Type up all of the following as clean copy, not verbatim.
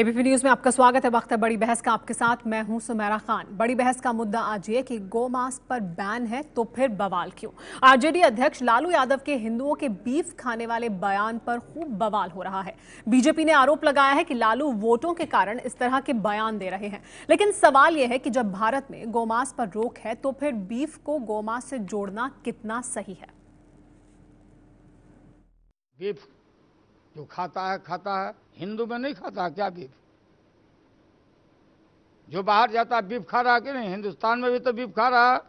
ABP news में आपका स्वागत है। वक्त है बड़ी बहस का, आपके साथ मैं हूं सुमेरा खान। बड़ी बहस का मुद्दा आज ये कि गोमांस पर बैन है तो फिर बवाल क्यों। आरजेडी अध्यक्ष लालू यादव के हिंदुओं के बीफ खाने वाले बयान पर खूब बवाल हो रहा है। बीजेपी ने आरोप लगाया है कि लालू वोटों के कारण इस तरह के बयान दे रहे हैं। लेकिन सवाल यह है कि जब भारत में गोमांस पर रोक है तो फिर बीफ को गोमांस से जोड़ना कितना सही है। बीफ जो खाता है, हिंदू में नहीं खाता क्या बीफ? जो बाहर जाता है बीफ खा रहा है कि नहीं? हिंदुस्तान में भी तो बीफ खा रहा है।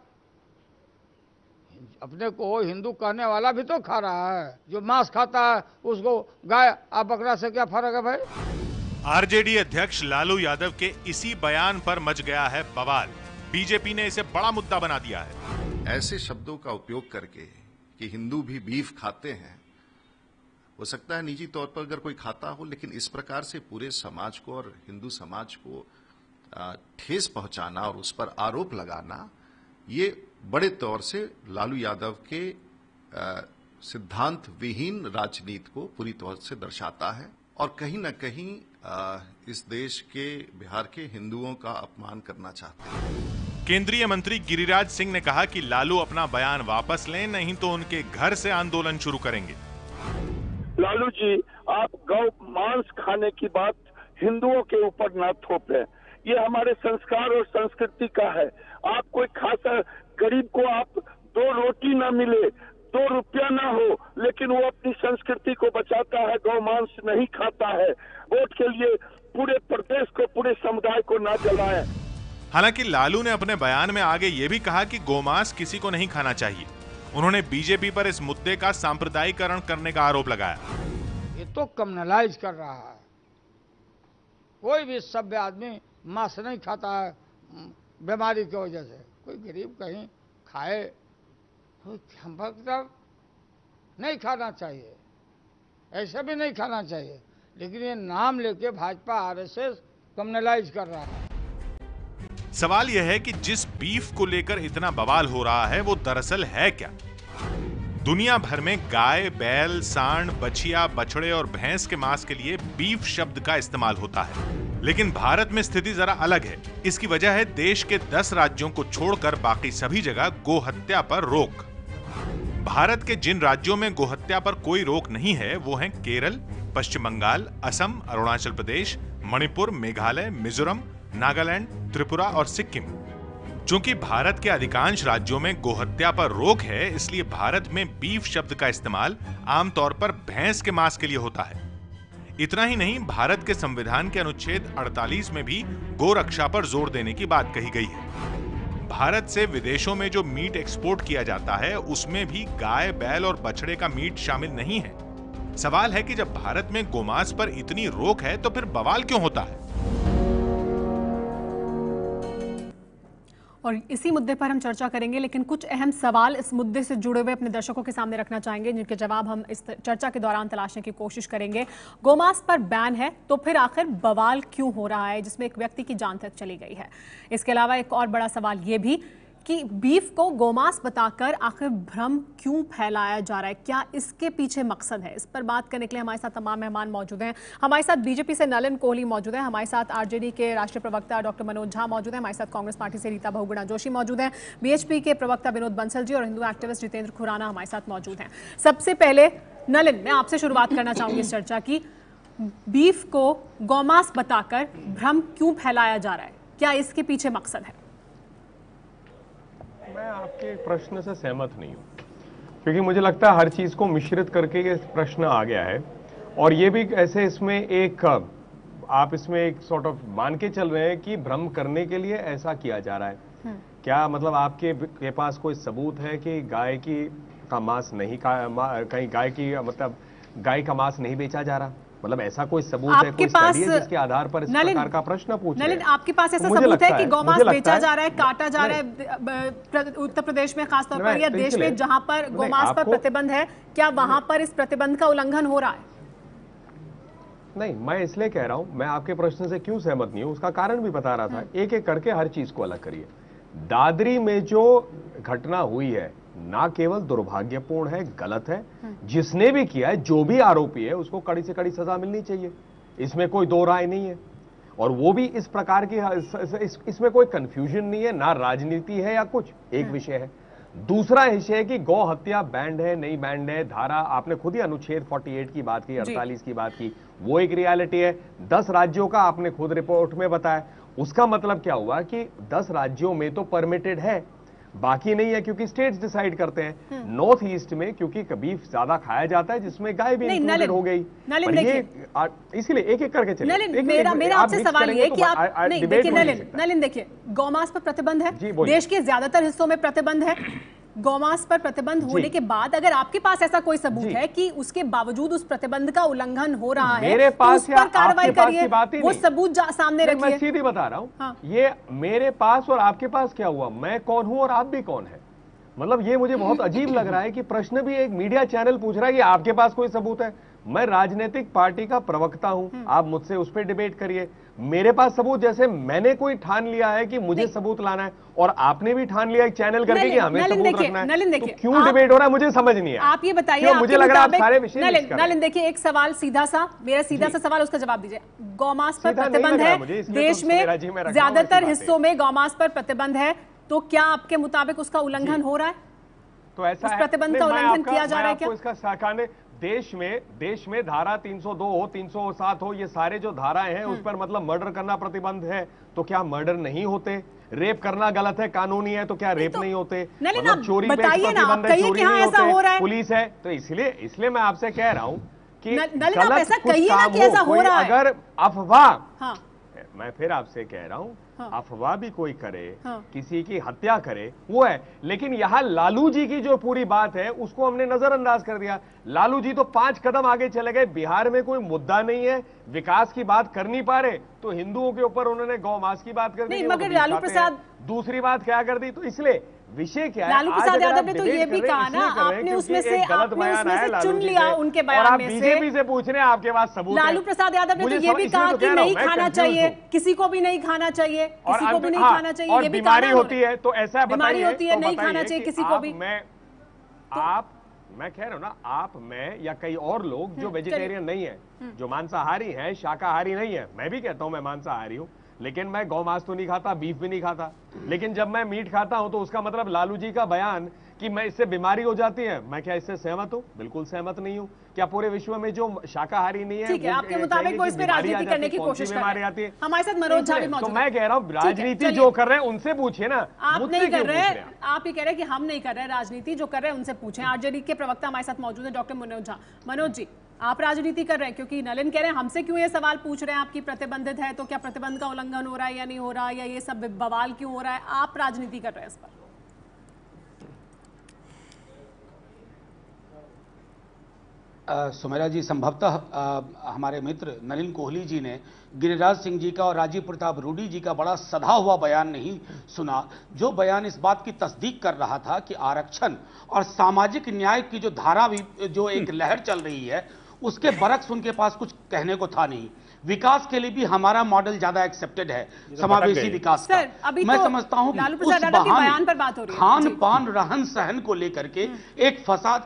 अपने को हिंदू कहने वाला भी तो खा रहा है। जो मांस खाता है उसको गाय और बकरा से क्या फर्क है भाई? आरजेडी अध्यक्ष लालू यादव के इसी बयान पर मच गया है बवाल। बीजेपी ने इसे बड़ा मुद्दा बना दिया है। ऐसे शब्दों का उपयोग करके कि हिंदू भी बीफ खाते हैं, हो सकता है निजी तौर पर अगर कोई खाता हो, लेकिन इस प्रकार से पूरे समाज को और हिंदू समाज को ठेस पहुंचाना और उस पर आरोप लगाना, ये बड़े तौर से लालू यादव के सिद्धांत विहीन राजनीति को पूरी तौर से दर्शाता है और कहीं न कहीं इस देश के, बिहार के हिंदुओं का अपमान करना चाहते हैं। केंद्रीय मंत्री गिरिराज सिंह ने कहा कि लालू अपना बयान वापस लें, नहीं तो उनके घर से आंदोलन शुरू करेंगे। लालू जी, आप गौ मांस खाने की बात हिंदुओं के ऊपर ना थोपें। ये हमारे संस्कार और संस्कृति का है। आप कोई खासा गरीब को आप 2 रोटी ना मिले, 2 रुपया ना हो, लेकिन वो अपनी संस्कृति को बचाता है, गौ मांस नहीं खाता है। वोट के लिए पूरे प्रदेश को, पूरे समुदाय को ना जलाएं। हालांकि लालू ने अपने बयान में आगे ये भी कहा कि गोमांस किसी को नहीं खाना चाहिए। उन्होंने बीजेपी पर इस मुद्दे का सांप्रदायिकरण करने का आरोप लगाया। ये तो कम्युनलाइज कर रहा है। कोई भी सभ्य आदमी मांस नहीं खाता है बीमारी की वजह से। कोई गरीब कहीं खाए तो मतलब नहीं खाना चाहिए, ऐसे भी नहीं खाना चाहिए। लेकिन ये नाम लेके भाजपा आरएसएस कम्युनलाइज कर रहा है। सवाल यह है कि जिस बीफ को लेकर इतना बवाल हो रहा है वो दरअसल है क्या। दुनिया भर में गाय, बैल, सांड, बछिया, बछड़े और भैंस के मांस के लिए बीफ शब्द का इस्तेमाल होता है। लेकिन भारत में स्थिति जरा अलग है। इसकी वजह है देश के 10 राज्यों को छोड़कर बाकी सभी जगह गोहत्या पर रोक। भारत के जिन राज्यों में गोहत्या पर कोई रोक नहीं है वो हैं केरल, पश्चिम बंगाल, असम, अरुणाचल प्रदेश, मणिपुर, मेघालय, मिजोरम, नागालैंड, त्रिपुरा और सिक्किम। चूंकि भारत के अधिकांश राज्यों में गोहत्या पर रोक है, इसलिए भारत में बीफ शब्द का इस्तेमाल आमतौर पर भैंस के मांस के लिए होता है। इतना ही नहीं, भारत के संविधान के अनुच्छेद 48 में भी गोरक्षा पर जोर देने की बात कही गई है। भारत से विदेशों में जो मीट एक्सपोर्ट किया जाता है उसमें भी गाय, बैल और बछड़े का मीट शामिल नहीं है। सवाल है कि जब भारत में गोमांस पर इतनी रोक है तो फिर बवाल क्यों होता है। और इसी मुद्दे पर हम चर्चा करेंगे, लेकिन कुछ अहम सवाल इस मुद्दे से जुड़े हुए अपने दर्शकों के सामने रखना चाहेंगे, जिनके जवाब हम इस चर्चा के दौरान तलाशने की कोशिश करेंगे। गोमांस पर बैन है तो फिर आखिर बवाल क्यों हो रहा है, जिसमें एक व्यक्ति की जान तक चली गई है। इसके अलावा एक और बड़ा सवाल ये भी कि बीफ को गोमांस बताकर आखिर भ्रम क्यों फैलाया जा रहा है, क्या इसके पीछे मकसद है। इस पर बात करने के लिए हमारे साथ तमाम मेहमान मौजूद हैं। हमारे साथ बीजेपी से नलिन कोहली मौजूद हैं, हमारे साथ आरजेडी के राष्ट्रीय प्रवक्ता डॉक्टर मनोज झा मौजूद हैं, हमारे साथ कांग्रेस पार्टी से रीता बहुगुणा जोशी मौजूद हैं, बीएचपी के प्रवक्ता विनोद बंसल जी और हिंदू एक्टिविस्ट जितेंद्र खुराना हमारे साथ मौजूद हैं। सबसे पहले नलिन, मैं आपसे शुरुआत करना चाहूंगी इस चर्चा की। बीफ को गोमांस बताकर भ्रम क्यों फैलाया जा रहा है, क्या इसके पीछे मकसद है? मैं आपके प्रश्न से सहमत नहीं हूं, क्योंकि मुझे लगता है हर चीज को मिश्रित करके ये प्रश्न आ गया है। और ये भी ऐसे इसमें एक आप इसमें एक सॉर्ट ऑफ मान के चल रहे हैं कि भ्रम करने के लिए ऐसा किया जा रहा है। क्या मतलब आपके पास कोई सबूत है कि गाय का मांस नहीं कहीं गाय की मतलब गाय का मांस नहीं बेचा जा रहा? मतलब ऐसा कोई सबूत है, कोई स्टडी है जिसके आधार पर इस प्रकार का प्रश्न पूछ रहे हैं? आपके पास ऐसा सबूत है कि गौमांस बेचा जा रहा है, काटा जा रहा है उत्तर प्रदेश में खासतौर पर, या देश में जहां पर गौमांस पर प्रतिबंध है, क्या वहां पर इस प्रतिबंध का उल्लंघन हो रहा है? नहीं, मैं इसलिए कह रहा हूं, मैं आपके प्रश्न से क्यों सहमत नहीं हूं उसका कारण भी बता रहा था। एक एक करके हर चीज को अलग करिए। दादरी में जो घटना हुई है ना केवल दुर्भाग्यपूर्ण है, गलत है। जिसने भी किया है, जो भी आरोपी है, उसको कड़ी से कड़ी सजा मिलनी चाहिए, इसमें कोई दो राय नहीं है। और वो भी इस प्रकार की इसमें कोई कंफ्यूजन नहीं है, ना राजनीति है या कुछ, एक विषय है। दूसरा विषय है कि गौ हत्या बैंड है नहीं बैंड है, धारा आपने खुद ही अनुच्छेद 48 की बात की, 48 की बात की, वो एक रियलिटी है। 10 राज्यों का आपने खुद रिपोर्ट में बताया। उसका मतलब क्या हुआ कि 10 राज्यों में तो परमिटेड है, बाकी नहीं है, क्योंकि स्टेट्स डिसाइड करते हैं। नॉर्थ ईस्ट में क्योंकि कभी ज्यादा खाया जाता है, जिसमें गाय भी इंक्लूडेड हो गई। इसलिए एक एक करके चलिए। मेरा आपसे सवाल ये कि आप नहीं देखिए नलिन, देखिए गौमांस पर प्रतिबंध है, देश के ज्यादातर हिस्सों में प्रतिबंध है। गौमांस पर प्रतिबंध होने के बाद अगर आपके पास ऐसा कोई सबूत है कि उसके बावजूद उस प्रतिबंध का उल्लंघन हो रहा है, मेरे पास तो उस पर कार्रवाई करिए, वो सबूत सामने रखिए। मैं सीधी बता रहा हूँ। हाँ। ये मेरे पास और आपके पास क्या हुआ, मैं कौन हूं और आप भी कौन है? मतलब ये मुझे बहुत अजीब लग रहा है कि प्रश्न भी एक मीडिया चैनल पूछ रहा है कि आपके पास कोई सबूत है। मैं राजनीतिक पार्टी का प्रवक्ता हूं, आप मुझसे उस पर डिबेट करिए। मेरे पास सबूत, जैसे मैंने कोई ठान लिया है कि मुझे सबूत लाना है और आपने भी ठान लिया एक चैनल करके कि हमें सबूत रखना है, तो क्यों डिबेट हो रहा है मुझे समझ नहीं है। आप ये बताइए, मुझे लग रहा है आप सारे विषय नलिन देखिए, एक सवाल सीधा सा, मेरा सीधा सा सवाल, उसका जवाब दीजिए। गौमांस पर प्रतिबंध है, देश में ज्यादातर हिस्सों में गौमांस पर प्रतिबंध है, तो क्या आपके मुताबिक उसका उल्लंघन हो रहा है? तो ऐसा उस प्रतिबंध का उल्लंघन किया जा रहा है क्या? इसका साकाने देश में धारा 302 हो, 307 हो, ये सारे जो धाराएं हैं उस पर मतलब मर्डर करना प्रतिबंध है, तो क्या मर्डर नहीं होते? रेप करना गलत है, कानूनी है, तो क्या रेप नहीं होते? मतलब चोरी पे प्रतिबंध है, चोरी नहीं होते, पुलिस है। तो इसलिए मैं आपसे कह रहा हूं कि गलत कुछ काम हो, अगर अफवाह, मैं फिर आपसे कह रहा हूं, अफवाह भी कोई करे, किसी की हत्या करे, वो है। लेकिन यहां लालू जी की जो पूरी बात है उसको हमने नजरअंदाज कर दिया। लालू जी तो 5 कदम आगे चले गए। बिहार में कोई मुद्दा नहीं है, विकास की बात कर नहीं पा रहे, तो हिंदुओं के ऊपर उन्होंने गौमांस की बात कर दी। मगर लालू प्रसाद दूसरी बात क्या कर दी? तो इसलिए विषय क्या है? लालू प्रसाद यादव ने तो ये भी कहा ना, आपने उसमें से चुन लिया उनके बयान में से। बीजेपी से पूछ रहे हैं आपके पास सबूत है। लालू प्रसाद यादव ने तो ये भी कहा कि नहीं खाना चाहिए, किसी को भी नहीं खाना चाहिए, किसी को भी नहीं खाना चाहिए, ये भी बीमारी होती है तो ऐसा बीमारी होती है, नहीं खाना चाहिए किसी को भी। मैं कह रहा हूं ना, आप, मैं या कई और लोग जो वेजिटेरियन नहीं है, जो मांसाहारी है, शाकाहारी नहीं है, मैं भी कहता हूं मैं मांसाहारी हूं, लेकिन मैं गौमांस तो नहीं खाता, बीफ भी नहीं खाता। लेकिन जब मैं मीट खाता हूं तो उसका मतलब लालू जी का बयान कि मैं इससे बीमारी हो जाती है, मैं क्या इससे सहमत हूं? बिल्कुल सहमत नहीं हूं। क्या पूरे विश्व में जो शाकाहारी नहीं है, ठीक है, आपके मुताबिक वो इस पे राजनीति करने की कोशिश कर रहे हैं। हमारे साथ मनोज झा भी मौजूद है। तो मैं कह रहा हूं राजनीति जो कर रहे हैं उनसे पूछिए ना, आप नहीं कर रहे हैं। आप ये कह रहे हैं कि हम नहीं कर रहे, राजनीति जो कर रहे हैं उनसे पूछें। आरजेडी के प्रवक्ता हमारे साथ मौजूद है, डॉक्टर मनोज झा। मनोज जी, आप राजनीति कर रहे हैं, क्योंकि नलिन कह रहे हैं हमसे क्यों ये सवाल पूछ रहे हैं, आपकी प्रतिबंधित है तो क्या प्रतिबंध का उल्लंघन हो रहा है या नहीं हो रहा, या ये सब बवाल क्यों हो रहा है? आप राजनीति कर रहे हैं इस पर। सुमेरा जी, संभवतः हमारे मित्र नलिन कोहली जी ने गिरिराज सिंह जी का और राजीव प्रताप रूडी जी का बड़ा सधा हुआ बयान नहीं सुना, जो बयान इस बात की तस्दीक कर रहा था कि आरक्षण और सामाजिक न्याय की जो धारा भी जो एक लहर चल रही है, उसके बरक्स उनके पास कुछ कहने को था नहीं। विकास के लिए भी हमारा मॉडल ज्यादा एक्सेप्टेड है, समावेशी विकास का। मैं समझता हूं कि उस बहाने खान पान रहन सहन को लेकर के एक फसाद।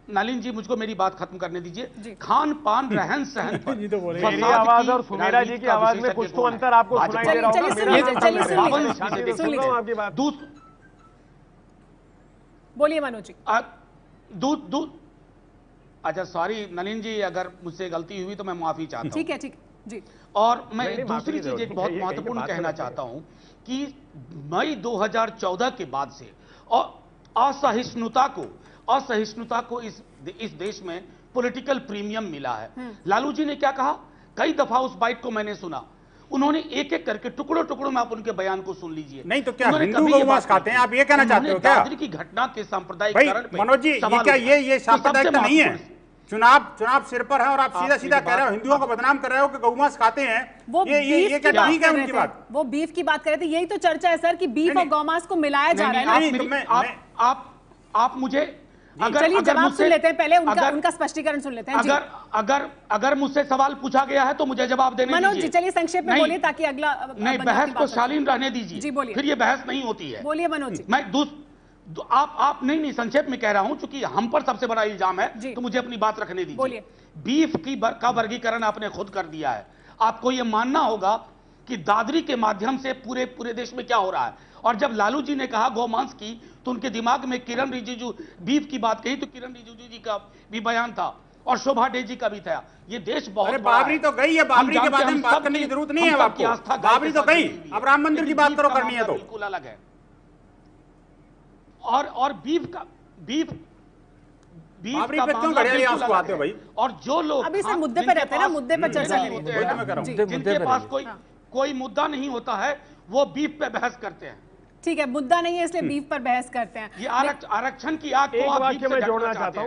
नलिन जी मुझको मेरी बात खत्म करने दीजिए। खान पान रहन सहन पर मेरी आवाज और सुमेरा जी की आवाज में कुछ तो अंतर आपको सुनाई दे रहा होगा। बोलिए मनोज जी। दूध अच्छा, सॉरी नलिन जी, अगर मुझसे गलती हुई तो मैं माफी चाहता हूं। ठीक है जी। और मैं दूसरी चीज एक बहुत महत्वपूर्ण कहना चाहता हूं कि मई 2014 के बाद से असहिष्णुता को इस देश में पॉलिटिकल प्रीमियम मिला है। लालू जी ने क्या कहा, कई दफा उस बाइट को मैंने सुना, उन्होंने एक एक करके टुकड़ों में आप उनके बयान को सुन लीजिए। नहीं तो क्या हिंदू गौमांस खाते हैं, आप ये कहना चाहते हो क्या? दादरी की घटना के सांप्रदायिकरण पे मनोज जी, ये क्या ये सांप्रदायिकता नहीं है? चुनाव सिर पर है और आप सीधा कह रहे हो, हिंदुओं को बदनाम कर रहे हो कि गौमांस खाते हैं। ये क्या ठीक है उनकी बात? वो बीफ की बात कर रहे थे, यही तो चर्चा है सर कि बीफ और गौमांस को मिलाया जा रहा है। आप मुझे चलिए जवाब सुन लेते हैं, पहले उनका स्पष्टीकरण सुन लेते हैं। अगर मुझसे सवाल पूछा गया है तो मुझे जवाब देने दीजिए। मनोज जी चलिए संक्षेप में बोलिए ताकि अगला नहीं, बहस को शालीन रहने दीजिए। जी बोलिए। फिर ये बहस नहीं होती है। बोलिए मनोज जी। आप नहीं संक्षेप में कह रहा हूं, चूंकि हम पर सबसे बड़ा इल्जाम है तो मुझे अपनी बात रखने दीजिए। बीफ का वर्गीकरण आपने खुद कर दिया है। आपको यह मानना होगा कि दादरी के माध्यम से पूरे देश में क्या हो रहा है। और जब लालू जी ने कहा गौमांस की, तो उनके दिमाग में किरण रिजिजू बीफ की बात कही, तो किरण रिजिजू जी का भी बयान था और शोभा डे जी का भी था। ये देश बहुत बाबरी तो गई है, बाबरी के बारे में बात करने की जरूरत नहीं है आपको। बाबरी तो गई, अब राम मंदिर की बात करो, करनी है तो बिल्कुल अलग है। और बीफ पे क्यों घड़ियाली आते हो भाई? और जो लोग अभी से मुद्दे पे रहते हैं ना, मुद्दे पे चर्चा करेंगे। जिनके पास कोई मुद्दा नहीं होता है वो बीफ पे बहस करते हैं। ठीक है, मुद्दा नहीं है इसलिए बीफ पर बहस करते हैं। ये आरक्षण की आग एक वाक्य में जोड़ना चाहता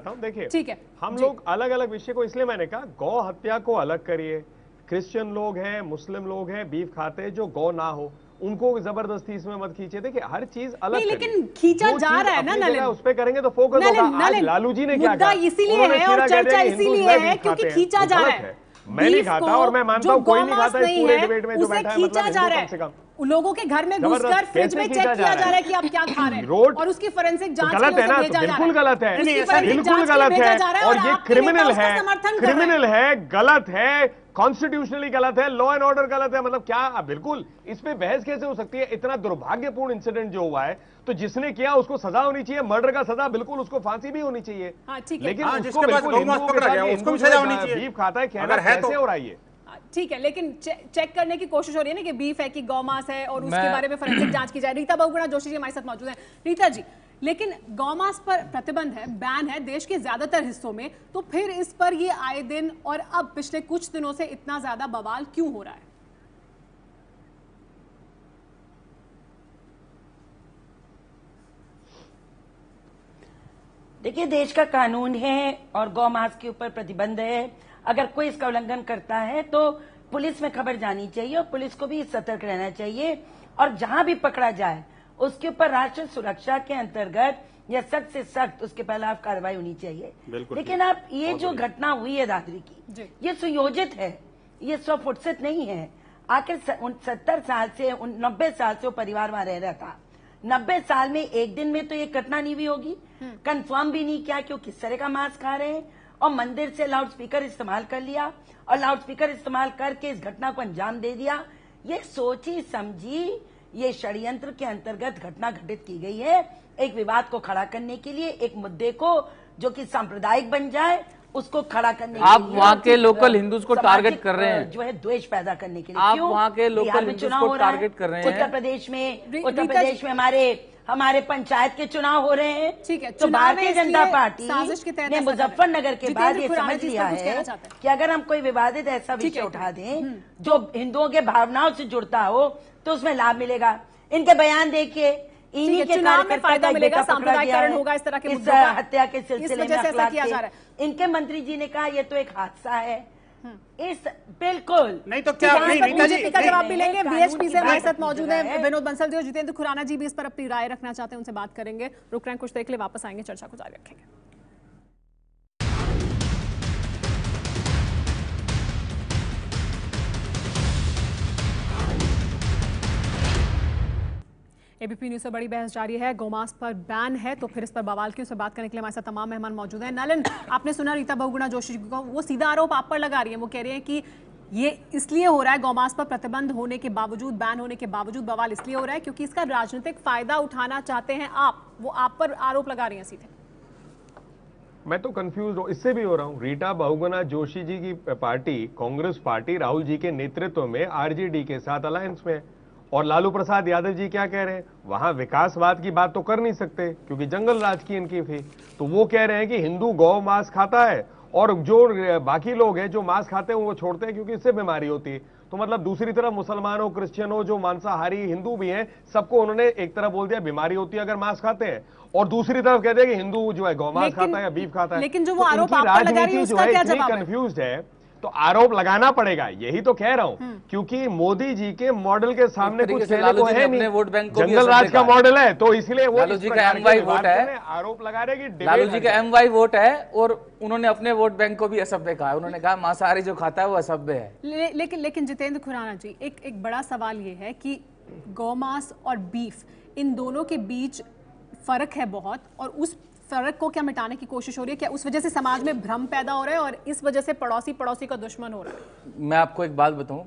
हूं, देखिए ठीक है, हम लोग अलग अलग विषय को, इसलिए मैंने कहा गौ हत्या को अलग करिए। क्रिश्चियन लोग हैं, मुस्लिम लोग हैं, बीफ खाते हैं, जो गौ ना हो उनको जबरदस्ती इसमें मत खींचे। देखिए हर चीज अलग, लेकिन खींचा जा रहा है ना नलिन, उस पे करेंगे तो फोकस होगा। आज लालू जी ने क्या कहा, इसीलिए है और चर्चा इसीलिए है क्योंकि खींचा जा रहा है। मैं नहीं खाता और मैं मानता हूं कोई नहीं खाता इस पूरे डिबेट में जो बैठा है, खींचा जा रहा है। लोगों के घर में घुसकर फ्रिज में चेक किया जा रहा है कि आप क्या खा रहे हैं और उसकी फोरेंसिक जांच गलत है ना, बिल्कुल गलत है, बिल्कुल गलत है। और ये क्रिमिनल है, गलत है, कॉन्स्टिट्यूशनली गलत है, लॉ एंड ऑर्डर गलत है। मतलब क्या, बिल्कुल इस पे बहस कैसे हो सकती है? इतना दुर्भाग्यपूर्ण इंसिडेंट जो हुआ है, तो जिसने किया उसको सजा होनी चाहिए, मर्डर का सजा, बिल्कुल उसको फांसी भी होनी चाहिए। लेकिन उसको भी सजा होनी चाहिए। बीफ खाता है, कहना कैसे हो रहा है? ठीक है, लेकिन चेक करने की कोशिश हो रही है ना कि बीफ है कि गौमांस है और उसके बारे में फोरेंसिक जांच की जाए। रीता बहुगुणा जोशी जी हमारे साथ मौजूद हैं। रीता जी, लेकिन गौमांस पर प्रतिबंध है, बैन है देश के ज्यादातर हिस्सों में, तो फिर इस पर ये आए दिन और अब पिछले कुछ दिनों से इतना ज्यादा बवाल क्यों हो रहा है? देखिए, देश का कानून है और गौमांस के ऊपर प्रतिबंध है। अगर कोई इसका उल्लंघन करता है तो पुलिस में खबर जानी चाहिए और पुलिस को भी सतर्क रहना चाहिए, और जहां भी पकड़ा जाए उसके ऊपर राष्ट्रीय सुरक्षा के अंतर्गत या सख्त से सख्त उसके खिलाफ कार्रवाई होनी चाहिए। लेकिन अब ये जो घटना हुई है दादरी की, ये सुयोजित है, ये स्वफुर्सत नहीं है। आखिर 70 साल से 90 साल से वो परिवार वहां रह रहा था। 90 साल में एक दिन में तो ये घटना नहीं भी होगी, कंफर्म भी नहीं किया कि वो किस तरह का मांस खा रहे हैं, और मंदिर से लाउड स्पीकर इस्तेमाल कर लिया और लाउड स्पीकर इस्तेमाल करके इस घटना को अंजाम दे दिया। ये सोची समझी ये षड्यंत्र के अंतर्गत घटना घटित की गई है, एक विवाद को खड़ा करने के लिए, एक मुद्दे को जो कि सांप्रदायिक बन जाए उसको खड़ा करने आप के लिए। वहाँ के लोकल हिंदूज को टारगेट कर रहे हैं, जो है द्वेष पैदा करने के लिए। आप वहाँ के लोकल हिंदूज को टारगेट कर रहे हैं। उत्तर प्रदेश में हमारे पंचायत के चुनाव हो रहे हैं। ठीक है, तो भारतीय जनता पार्टी ने मुजफ्फरनगर के बाद ये समझ लिया है कि अगर हम कोई विवादित ऐसा विषय उठा दें जो हिंदुओं के भावनाओं से जुड़ता हो तो उसमें लाभ मिलेगा। इनके बयान देखिए, इन्हीं के कार्यकर्ता का बेटा पकड़ा गया है इस हत्या के सिलसिले में अखलाक के। इनके मंत्री जी ने कहा ये तो एक हादसा है। इस बिल्कुल नहीं तो क्या बीजेपी का जवाब भी लेंगे। बीएचपी से हमारे साथ मौजूद हैं विनोद बंसल जी और जितेंद्र खुराना जी भी इस पर अपनी राय रखना चाहते हैं, उनसे बात करेंगे। रुक रहे हैं कुछ देर के लिए, वापस आएंगे, चर्चा को जारी रखेंगे। एबीपी न्यूज से बड़ी बहस जारी है। गौमांस पर बैन है तो फिर इस पर बवाल क्यों? से बात करने के लिए हमारे साथ तमाम मेहमान मौजूद हैं। नलिन, आपने सुना रीता बहुगुणा जोशी को, वो सीधा आरोप आप पर लगा रही है। वो कह रही है कि ये इसलिए हो रहा है, गौमांस पर प्रतिबंध होने के बावजूद, बैन होने के बावजूद बवाल इसलिए हो रहा है क्योंकि इसका राजनीतिक फायदा उठाना चाहते हैं आप। वो आप पर आरोप लगा रही है सीधे। मैं तो कंफ्यूज हूं, इससे भी हो रहा हूं। रीटा बहुगुणा जोशी जी की पार्टी, कांग्रेस पार्टी, राहुल जी के नेतृत्व में आरजेडी के साथ अलायंस में, और लालू प्रसाद यादव जी क्या कह रहे हैं, वहां विकासवाद की बात तो कर नहीं सकते क्योंकि जंगल राज की इनकी थी। तो वो कह रहे हैं कि हिंदू गौ मांस खाता है और जो बाकी लोग हैं जो मांस खाते हैं वो छोड़ते हैं क्योंकि इससे बीमारी होती है। तो मतलब दूसरी तरफ मुसलमान हो, क्रिश्चियन हो, जो मांसाहारी हिंदू भी हैं, सबको उन्होंने एक तरफ बोल दिया बीमारी होती है अगर मांस खाते हैं, और दूसरी तरफ कहते हैं कि हिंदू जो है गौ मांस खाता है या बीफ खाता है। लेकिन जो वो आरोप आप पर लगा रही है उसका क्या जवाब है? कंफ्यूज्ड है, तो आरोप लगाना पड़ेगा, यही तो कह रहा हूं, क्योंकि मोदी जी के मॉडल के सामने कुछ कहने को है नहीं। वोट बैंक को जंगल राज का मॉडल है, तो इसलिए वो लालू जी का MY वोट है, आरोप लगा रहे कि लालू जी का MY वोट है, और उन्होंने अपने वोट बैंक को भी असभ्य कहा। उन्होंने कहा मांसाहारी जो खाता है वो असभ्य है। लेकिन जितेंद्र खुराना जी, एक बड़ा सवाल ये है कि गौमांस और बीफ, इन दोनों के बीच फर्क है बहुत, और उस फर्क को क्या मिटाने की कोशिश हो रही है? क्या उस वजह से समाज में भ्रम पैदा हो रहा है और इस वजह से पड़ोसी पड़ोसी का दुश्मन हो रहा है? मैं आपको एक बात बताऊं,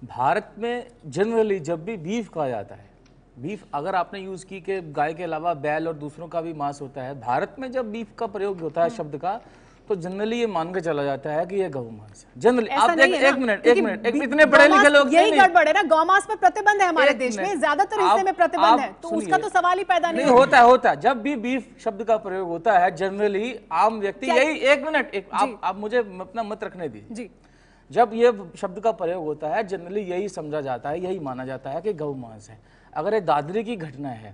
भारत में जनरली जब भी बीफ कहा जाता है, बीफ अगर आपने यूज की कि गाय के अलावा बैल और दूसरों का भी मांस होता है, भारत में जब बीफ का प्रयोग होता है शब्द का, तो जनरली ये मान के चला जाता है कि ये गौ मांस है। जनरली आप एक मिनट इतने पढ़े लिखे लोग, यही गड़बड़ है ना, गौमांस पर प्रतिबंध है हमारे देश में, ज्यादातर हिस्से में प्रतिबंध है, तो उसका तो सवाल ही पैदा नहीं होता है। जब भी बीफ शब्द का प्रयोग होता है जनरली आम व्यक्ति यही, एक मिनट आप मुझे अपना मत रखने दीजिए। जब ये शब्द का प्रयोग होता है जनरली यही समझा जाता है, यही माना जाता है कि गौ मांस है। अगर ये दादरी की घटना है,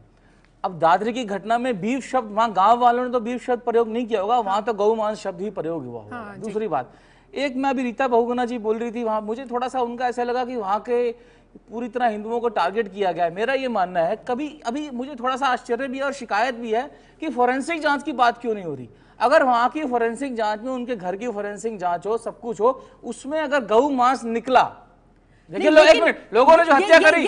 अब दादरी की घटना में बीफ शब्द, वहां गांव वालों ने तो बीफ शब्द प्रयोग नहीं किया होगा, वहां तो गौ मांस शब्द ही प्रयोग हुआ होगा। दूसरी बात, एक मैं अभी रीता बहुगुणा जी बोल रही थी, वहां मुझे थोड़ा सा उनका ऐसा लगा कि वहां के पूरी तरह हिंदुओं को टारगेट किया गया है। मेरा ये मानना है, कभी अभी मुझे थोड़ा सा आश्चर्य भी है और शिकायत भी है कि फोरेंसिक जांच की बात क्यों नहीं हो रही। अगर वहां की फोरेंसिक जांच में उनके घर की फोरेंसिक जांच हो, सब कुछ हो, उसमें अगर गौ मांस निकला, देखिए एक मिनट, लोगों ने जो हत्या करी,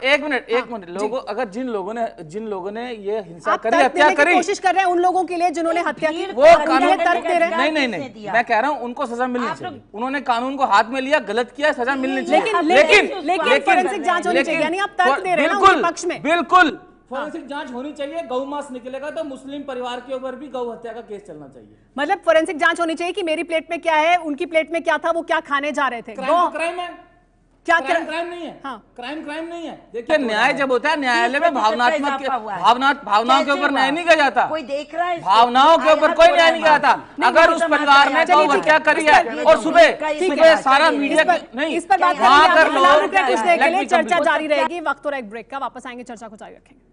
एक मिनट लोगों, अगर जिन लोगों ने ये हिंसा करी, हत्या करी, कोशिश कर रहे हैं उन लोगों के लिए जिन्होंने हत्या की, वो कानून तर्क दे रहे हैं। नहीं, मैं कह रहा हूं उनको सजा मिलनी चाहिए। उन्होंने कानून को हाथ में लिया, गलत किया, सजा मिलनी चाहिए। लेकिन फोरेंसिक जांच होनी चाहिए, यानी आप तर्क दे रहे हैं उनके पक्ष में। बिल्कुल फोरेंसिक जांच होनी चाहिए। गौ मांस निकलेगा तो मुस्लिम परिवार के ऊपर भी गौ हत्या का केस चलना चाहिए। मतलब फोरेंसिक जांच होनी चाहिए कि मेरी प्लेट में क्या है, उनकी प्लेट में क्या था, वो क्या खाने जा रहे थे। क्राइम है, क्या क्राइम नहीं है। हाँ। क्राइम नहीं है। देखिए न्याय जब होता है न्यायालय में भावनाओं के ऊपर न्याय नहीं किया जाता, कोई देख रहा है, भावनाओं के ऊपर कोई न्याय नहीं किया जाता। अगर उस परिवार ने गौ हत्या करी है और सुबह सारा मीडिया नहीं, इस पर बात कर लोग, चर्चा जारी रहेगी। वक्त हो रहा है एक ब्रेक का, वापस आएंगे, चर्चा को जारी रखेंगे।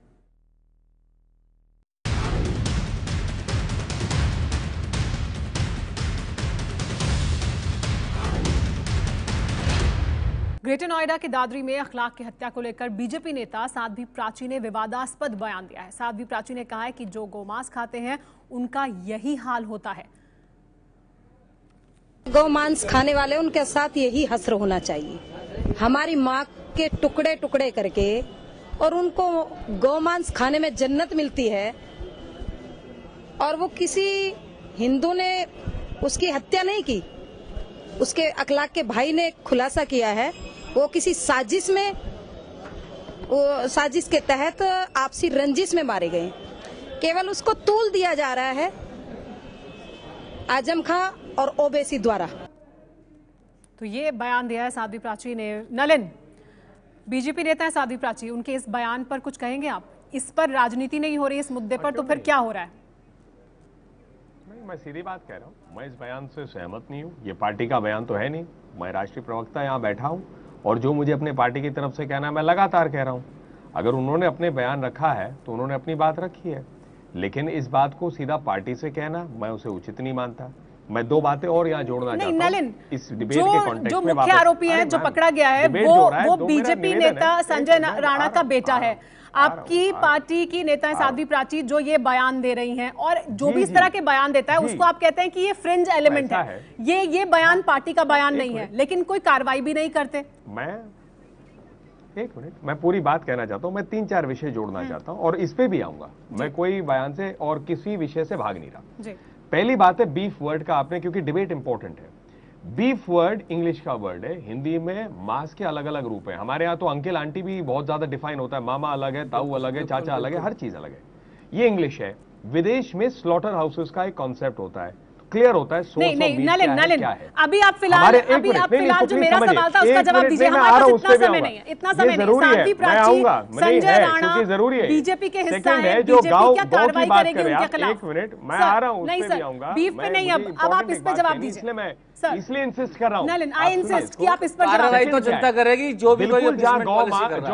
ग्रेटर नोएडा के दादरी में अखलाक की हत्या को लेकर बीजेपी नेता साध्वी प्राची ने विवादास्पद बयान दिया है। साध्वी प्राची ने कहा है कि जो गोमांस खाते हैं उनका यही हाल होता है। गोमांस खाने वाले उनके साथ यही हश्र होना चाहिए। हमारी माँ के टुकड़े टुकड़े करके और उनको गोमांस खाने में जन्नत मिलती है, और वो किसी हिंदू ने उसकी हत्या नहीं की, उसके अखलाक के भाई ने खुलासा किया है वो किसी साजिश में, वो साजिश के तहत आपसी रंजिश में मारे गए। केवल उसको तूल दिया जा रहा है आजम खां और ओवैसी द्वारा। तो ये बयान दिया है साध्वी प्राची ने। नलिन, बीजेपी नेता है साध्वी प्राची, उनके इस बयान पर कुछ कहेंगे आप? इस पर राजनीति नहीं हो रही इस मुद्दे पर, तो फिर क्या हो रहा है? मैं सीधी बात कह रहा हूँ, मैं इस बयान से सहमत नहीं हूँ। ये पार्टी का बयान तो है नहीं, मैं राष्ट्रीय प्रवक्ता यहाँ बैठा हूँ और जो मुझे अपने पार्टी की तरफ से कहना है मैं लगातार कह रहा हूँ। अगर उन्होंने अपने बयान रखा है तो उन्होंने अपनी बात रखी है, लेकिन इस बात को सीधा पार्टी से कहना मैं उसे उचित नहीं मानता। मैं दो बातें और यहाँ जोड़ना चाहता हूँ इस डिबेट के कॉन्टेक्स्ट में। जो मुख्य आरोपी है, जो पकड़ा गया है, वो बीजेपी नेता संजय राणा का बेटा है। आपकी पार्टी की नेता है साध्वी प्राची जो ये बयान दे रही हैं, और जो भी इस तरह के बयान देता है उसको आप कहते हैं कि ये फ्रिंज एलिमेंट है। ये बयान पार्टी का बयान नहीं है, लेकिन कोई कार्रवाई भी नहीं करते। एक मिनट, मैं पूरी बात कहना चाहता हूं। मैं 3-4 विषय जोड़ना चाहता हूं और इस पे भी आऊंगा। मैं कोई बयान से और किसी विषय से भाग नहीं रहा। पहली बात है बीफ वर्ड का आपने, क्योंकि डिबेट इंपॉर्टेंट है। बीफ वर्ड इंग्लिश का वर्ड है, हिंदी में मांस के अलग अलग रूप है। हमारे यहाँ तो अंकल आंटी भी बहुत ज्यादा डिफाइन होता है, मामा अलग है, ताऊ अलग है, चाचा अलग है, हर चीज अलग है। ये इंग्लिश है। विदेश में स्लॉटर हाउसेस का एक कॉन्सेप्ट होता है, क्लियर होता है सोर्स ऑफ मीट क्या है। अभी आप फिलहाल जो मेरा सवाल था उसका जवाब दीजिए। हमारे पास इतना समय नहीं है, इतना समय नहीं। साध्वी प्राची, संजय राणा बीजेपी के हिस्सा है, बीजेपी क्या कार्रवाई करेगी उनके खिलाफ? एक मिनट, मैं आ रहा हूँ, नहीं सर, बीफ पे नहीं। अब आप इस पे जवाब दीजिए। इसलिए इंसिस्ट कर रहा हूँ। नलिन, आई इंसिस्ट कि आप इस पर कार्रवाई तो जनता करेगी, जो भी कोई जो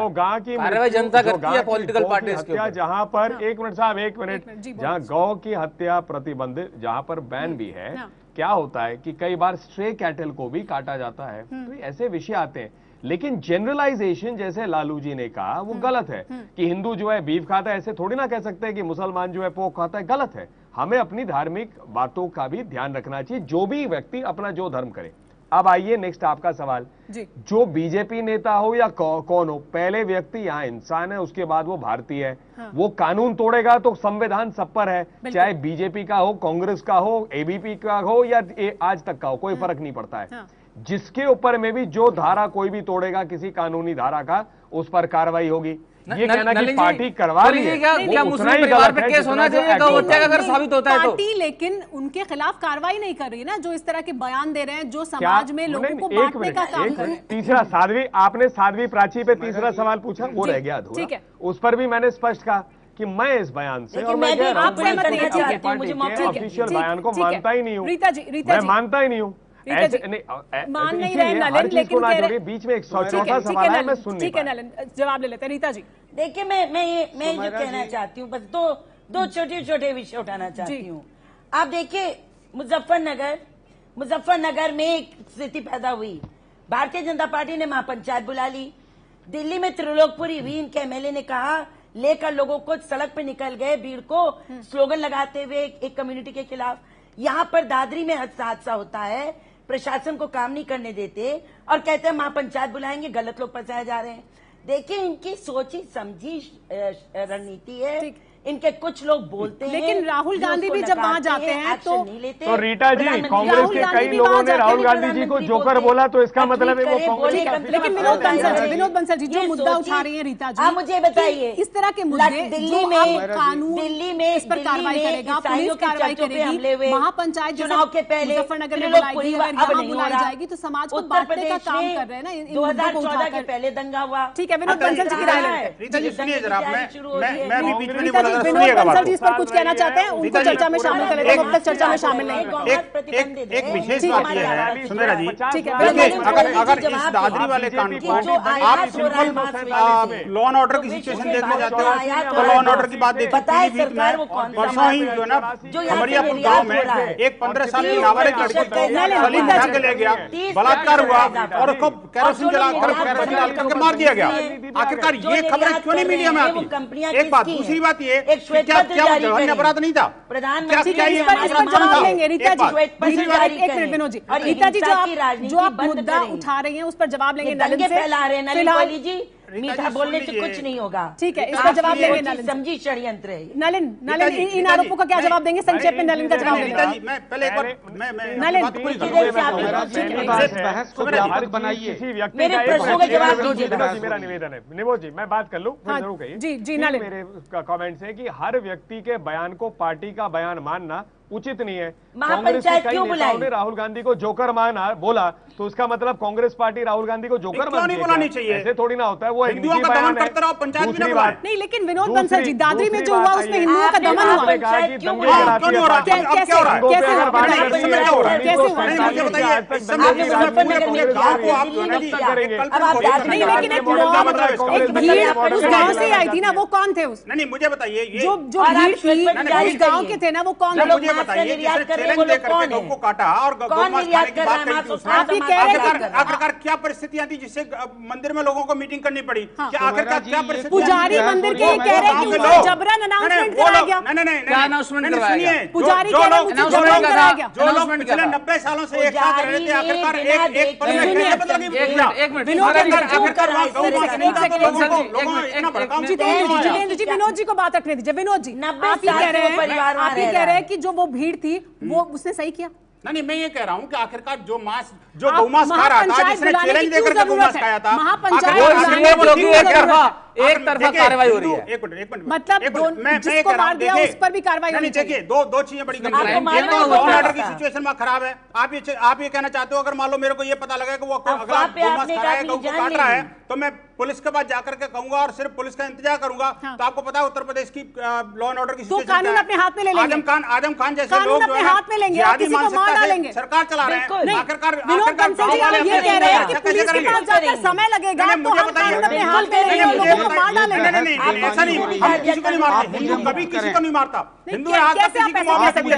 गांव की कार्रवाई जनता करती है, पॉलिटिकल पार्टीज के ऊपर। जहां पर एक मिनट साहब, एक मिनट, जहां गौ की हत्या प्रतिबंधित, जहां पर बैन भी है, क्या होता है कि कई बार स्ट्रे कैटल को भी काटा जाता है। तो ऐसे विषय आते हैं, लेकिन जनरलाइजेशन जैसे लालू जी ने कहा वो गलत है कि हिंदू जो है बीफ खाता है। ऐसे थोड़ी ना कह सकते हैं कि मुसलमान जो है पोक खाता है, गलत है। हमें अपनी धार्मिक बातों का भी ध्यान रखना चाहिए, जो भी व्यक्ति अपना जो धर्म करे। अब आइए नेक्स्ट आपका सवाल जी। जो बीजेपी नेता हो या कौन हो, पहले व्यक्ति यहाँ इंसान है, उसके बाद वो भारतीय है। हाँ। वो कानून तोड़ेगा तो संविधान सब पर है, चाहे बीजेपी का हो, कांग्रेस का हो, एबीपी का हो या आज तक का हो, कोई फर्क नहीं पड़ता है। हाँ। जिसके ऊपर में भी जो धारा कोई भी तोड़ेगा किसी कानूनी धारा का, उस पर कार्रवाई होगी। ये कहना कि पार्टी करवा रही है, क्या मुस्लिम परिवार पे केस होना चाहिए गौ हत्या का अगर साबित होता है तो? पार्टी लेकिन उनके खिलाफ कार्रवाई नहीं कर रही है ना, जो इस तरह के बयान दे रहे हैं, जो समाज में लोगों को बांटने का काम कर रहे हैं। तीसरा साध्वी, आपने साध्वी प्राची पे तीसरा सवाल पूछा, वो रह गया अधूरा। उस पर भी मैंने स्पष्ट कहा कि मैं इस बयान से और मैं ऑफिशियल बयान को मानता ही नहीं हूँ, मैं मानता ही नहीं हूँ। मान नहीं रहे नलिन, लेकिन कह रहे बीच में एक चौथा सवाल है, मैं सुन नहीं ठीक है नलिन, जवाब ले लेते हैं। रीता जी देखिए, मैं ये कहना चाहती हूँ, बस दो छोटे विषय उठाना चाहती हूँ। आप देखिए, मुजफ्फरनगर में एक स्थिति पैदा हुई, भारतीय जनता पार्टी ने महापंचायत बुला ली। दिल्ली में त्रिलोकपुरी हुई, इनके एमएलए ने कहा, लेकर लोगों को सड़क पे निकल गए, भीड़ को स्लोगन लगाते हुए एक कम्युनिटी के खिलाफ। यहाँ पर दादरी में हादसा होता है, प्रशासन को काम नहीं करने देते और कहते हैं महापंचायत बुलाएंगे, गलत लोग फंसाए जा रहे हैं। देखिए, इनकी सोची समझी रणनीति है। इनके कुछ लोग बोलते हैं, लेकिन राहुल गांधी भी जब वहां जाते हैं तो रीटा जी, कांग्रेस के कई लोगों ने राहुल गांधी जी को जोकर बोला, तो इसका मतलब है वो कांग्रेस। लेकिन विनोद बंसल जी जो मुद्दा उठा रही है रीता जी, आप मुझे बताइए, इस तरह के मुद्दे दिल्ली में कानून इस पर कार्रवाई करेगा, पुलिस कार्रवाई करेगी, महापंचायत चुनाव के पहले मुजफ्फरनगर में बुलाई जाएगी, तो समाज को बांटने का काम कर रहे हैं ना। 2014 के पहले दंगा हुआ। ठीक है, विनोद बंसल जी की राय है। विनोद बंसल जी इस पर कुछ कहना चाहते हैं, उनको चर्चा में शामिल कर लेते हैं, अब तक चर्चा में शामिल नहीं। एक विशेष बात यह है सुमेरा जी, अगर इस दादरी वाले कांड को आप सिंपल लॉ एंड ऑर्डर की सिचुएशन देखना चाहते हो तो लॉ एंड ऑर्डर की बात देखिए। परसों ही जो ना खमरियापुर गांव में एक 15 साल की नाबालिग लड़की को सलीम उठा के ले गया, बलात्कार हुआ और उसको केरोसिन डाल करके मार दिया गया। आखिरकार ये खबरें क्यों नहीं मीडिया में आती? एक बात। दूसरी बात ये क्या जघन्य अपराध नहीं था? प्रधानमंत्री जवाब लेंगे रीता जी। एक मिनट विनोद जी, रीता जी जो आप मुद्दा उठा रही हैं उस पर जवाब लेंगे नलिन से। फैला रहे नलिन जी, मीठा बोलने से कुछ नहीं होगा। ठीक है, इसका जवाब लेंगे नलिन। समझी षड्यंत्र है नलिन। इन आरोपों का क्या जवाब देंगे? संक्षेप में नलिन का जवाब देंगे। मैं पहले एक बार नलिन मेरे प्रश्नों का जवाब दीजिए। मेरा निवेदन है निमोद जी, मैं बात कर लूं फिर जरूर कहिए। जी नलिन, मेरे कमेंट्स है कि हर व्यक्ति के बयान को पार्टी का बयान मानना उचित नहीं है। महापंचायत क्यों बुलाई? राहुल गांधी को जोकर बोला तो उसका मतलब कांग्रेस पार्टी राहुल गांधी को जोकर बुलानी चाहिए? ऐसे थोड़ी ना होता है, वो हिंदुओं का दमन करते रहो, पंचायत भी ना बुलाए। नहीं, लेकिन विनोद बंसल जी, दादरी में जो हुआ उसमें हिंदुओं का दमन हुआ। कैसे हो रहा नहीं, लेकिन एक भीड़ उस गांव से आई थी ना, वो कौन थे? उस नहीं, मुझे बताइए, जो भीड़ थी उस गांव के थे ना, वो कौन थे? मुझे बताइए, चैलेंज देकर गौ को काटा और गौ मांस खाने की बात कही थी उसने, आखिरकार क्या परिस्थितियां थी जिससे मंदिर में लोगों को मीटिंग करनी पड़ी? क्या आखिरकार क्या परिस्थिति? पुजारी मंदिर के कह रहे हैं कि जबरन अनाउंसमेंट कराया गया। क्या अनाउंसमेंट करवाया गया? पुजारी कह रहे हैं मुझे जबरन कराया गया। जो लोग पिछले 90 सालों से एक साथ रहे थे, आखिरकार एक पल में कैसे बदल गई? विनोद जी को बात रखने दीजिए। विनोद जी, आप ही कह रहे हैं कि जो वो भीड़ थी वो उसने सही किया? नहीं, मैं ये कह रहा हूँ कि आखिरकार जो गौमांस खा रहा था, जिसने चैलेंज देकर के गौमांस खाया था, एक तरफा कार्रवाई हो रही है। एक मिनट मतलब जिसको मार दिया उस पर भी कार्रवाई होनी चाहिए। देखिए, दो चीजें बड़ी गंभीर हैं। एक तो लॉ एंड ऑर्डर की सिचुएशन में खराब है। आप ये कहना चाहते हो अगर मान लो मेरे को ये पता लगा कि वो अगला गौमांस खा रहा है, गौ को काट रहा है, तो मैं पुलिस के पास जाकर के कहूंगा और सिर्फ पुलिस का इंतजार करूंगा। तो आपको पता है उत्तर प्रदेश की लॉ एंड ऑर्डर की सिचुएशन कानून अपने हाथ में ले लेंगे। आजम खान जैसे लोग जो है हाथ में लेंगे, किसी को मार डालेंगे, सरकार चला रहे हैं। आखिरकार विनोद बंसल जी ये कह रहे हैं कि पुलिस के पास जाकर समय लगेगा तो हम कानून अपने हाथ में लेंगे, लोगों को मार डालेंगे। नहीं, ऐसा नहीं, हम किसी को नहीं मारते, हिंदू कभी किसी को नहीं मारता। हिंदू हाथ में किसी को मार सकते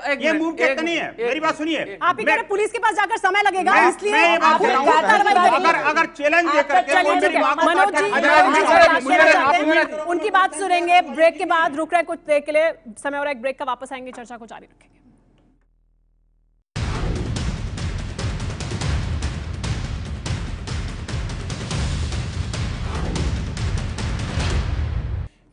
हैं। ये मूव कहते नहीं है, मेरी बात सुनिए। आप ही कह रहे पुलिस के पास जाकर समय लगेगा, इसलिए अगर चैलेंज देकर मनोज जी उनकी बात सुनेंगे। ब्रेक के बाद रुक रहे कुछ देर के लिए, समय हो रहा है एक ब्रेक का, वापस आएंगे, चर्चा को जारी रखेंगे।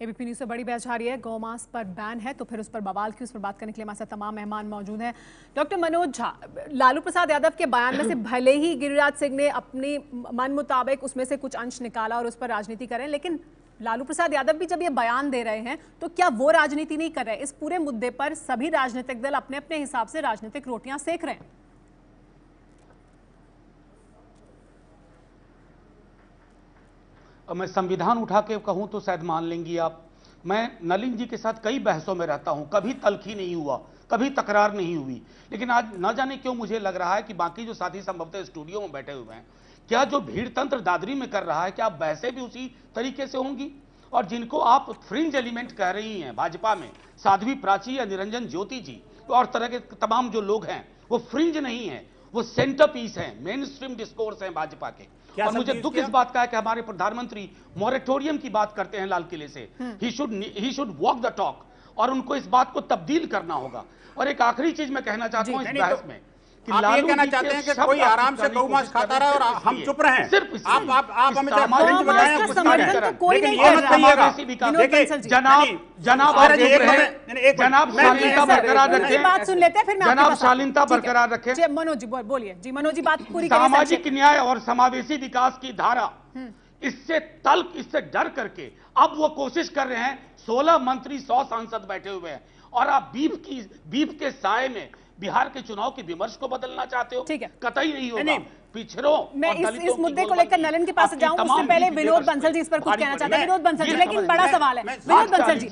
एबीपी न्यूज़ से बड़ी बहस जारी है। गौमांस पर बैन है तो फिर उस पर बवाल क्यों, उस पर बात करने के लिए हमारे साथ तमाम मेहमान मौजूद हैं। डॉक्टर मनोज झा, लालू प्रसाद यादव के बयान में से भले ही गिरिराज सिंह ने अपनी मन मुताबिक उसमें से कुछ अंश निकाला और उस पर राजनीति करें, लेकिन लालू प्रसाद यादव भी जब ये बयान दे रहे हैं तो क्या वो राजनीति नहीं कर रहे? इस पूरे मुद्दे पर सभी राजनीतिक दल अपने अपने हिसाब से राजनीतिक रोटियां सेक रहे हैं। मैं संविधान उठा के कहूं तो शायद मान लेंगी आप, मैं नलिन जी के साथ कई बहसों में रहता हूं, कभी तल्खी नहीं हुआ, कभी तकरार नहीं हुई, लेकिन आज न जाने क्यों मुझे लग रहा है कि बाकी जो साथी संभवतः स्टूडियो में बैठे हुए हैं, क्या जो भीड़ तंत्र दादरी में कर रहा है, क्या बहसें भी उसी तरीके से होंगी? और जिनको आप फ्रिंज एलिमेंट कह रही हैं भाजपा में, साध्वी प्राची या निरंजन ज्योति जी और तरह के तमाम जो लोग हैं, वो फ्रिंज नहीं है, वो सेंटर पीस है, मेन स्ट्रीम डिस्कोर्स है भाजपा के। और मुझे दुख इस बात का है कि हमारे प्रधानमंत्री मॉरेटोरियम की बात करते हैं लाल किले से। He should walk the talk, और उनको इस बात को तब्दील करना होगा। और एक आखिरी चीज मैं कहना चाहता हूं इस बहस में, आप ये कहना चाहते हैं कि कोई आराम से गौ मांस खाता रहा और हम चुप रहे? सिर्फ आप हमें जनाब शालीनता बरकरार रखें, बात सुन लेते हैं फिर जनाब शालीनता बरकरार रखें। मनोज जी बोलिए। जी मनोज जी बात पूरी। सामाजिक न्याय और समावेशी विकास की धारा, इससे तल्ख, इससे डर करके अब वो कोशिश कर रहे हैं। 16 मंत्री 100 सांसद बैठे हुए हैं और आप बीफ के साए में बिहार के चुनाव के विमर्श को बदलना चाहते हो? ठीक है, कतई नहीं होगा। पिछड़ों मैं इस मुद्दे को लेकर नलिन के पास जाऊं, उससे पहले विनोद बंसल जी इस पर कुछ कहना चाहते हैं। विनोद बंसल जी, लेकिन बड़ा सवाल है विनोद बंसल जी,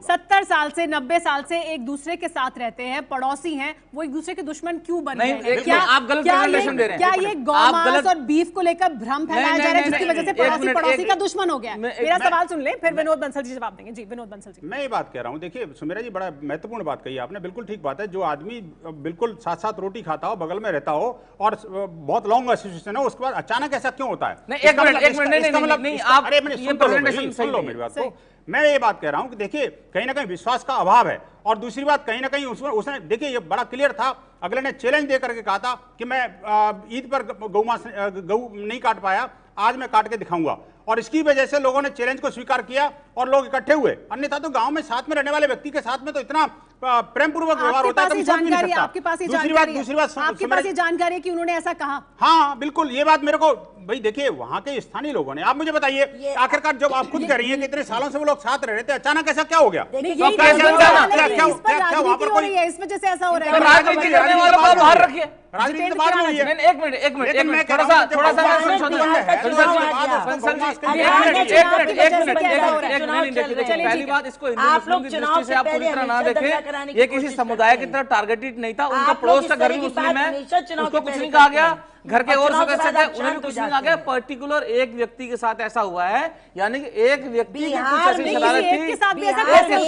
70 साल से 90 साल से एक दूसरे के साथ रहते हैं, पड़ोसी हैं, वो एक दूसरे के दुश्मन क्यों बन गए हैं? क्या ये गौमांस और बीफ को लेकर भ्रम फैलाया जा रहा है जिसकी वजह से पड़ोसी पड़ोसी का दुश्मन हो गया? मेरा सवाल सुन ले, फिर विनोद बंसल जी जवाब देंगे। जी विनोद बंसल जी। मैं ये बात कह रहा हूँ, देखिए सुमेरा जी बड़ा महत्वपूर्ण बात कही आपने, बिल्कुल ठीक बात है। जो आदमी बिल्कुल साथ साथ रोटी खाता हो, बगल में रहता हो और बहुत लॉन्ग एसोसिएशन हो, उसके बाद अचानक ऐसा क्यों होता है? नहीं, एक मिनट नहीं, आप सुन लो मेरी बात को। मैं ये बात कह रहा हूं कि देखिए कहीं ना कहीं विश्वास का अभाव है, और दूसरी बात कहीं ना कहीं उसने देखिए ये बड़ा क्लियर था, अगले ने चैलेंज दे करके कहा था कि मैं ईद पर गौ नहीं काट पाया, आज मैं काट के दिखाऊंगा, और इसकी वजह से लोगों ने चैलेंज को स्वीकार किया और लोग इकट्ठे हुए। अन्यथा तो गांव में साथ में रहने वाले व्यक्ति के साथ में तो इतना प्रेम पूर्वक व्यवहार होता है, आपके पास आपके पास ये जानकारी है कि उन्होंने ऐसा कहा? हाँ बिल्कुल, ये बात मेरे को भाई देखिए वहां के स्थानीय लोगों ने, आप मुझे बताइए आखिरकार जब आप खुद कह रही हैं कि इतने सालों से वो लोग साथ रह रहे थे, अचानक ऐसा क्या हो गया? इस वजह से ऐसा हो रहा है। राजनीति करने वालों को बाहर रखिए, राजनीति बाद में हुई है। एक मिनट थोड़ा सा पहली बात, इसको हिंदू की दृष्टि से आप पूरी तरह ना देखें, ये किसी समुदाय की तरह टारगेटेड नहीं था। उनका पड़ोस का घर भी मुस्लिम है, उसको कुछ नहीं कहा गया, घर के और सदस्य थे उन्हें भी कुछ नहीं कहा गया। पर्टिकुलर एक व्यक्ति के साथ ऐसा हुआ है, यानी कि एक व्यक्ति की कुछ ऐसी शरारत थी,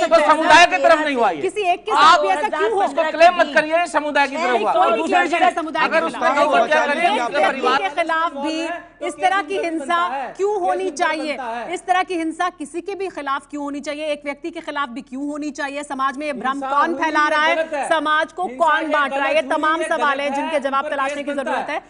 तो समुदाय की तरफ नहीं हुआ। किसी एक के साथ भी ऐसा क्यों हो? उसको क्लेम मत करिए समुदाय की तरफ हुआ। अगर के खिलाफ भी इस तरह की हिंसा क्यों होनी चाहिए? इस तरह की हिंसा किसी के भी खिलाफ क्यों होनी चाहिए? एक व्यक्ति के खिलाफ भी क्यों होनी चाहिए? समाज में ये भ्रम कौन फैला रहा है? समाज को कौन बांट रहा है? ये तमाम सवाल है जिनके जवाब तलाशने की जरूरत है।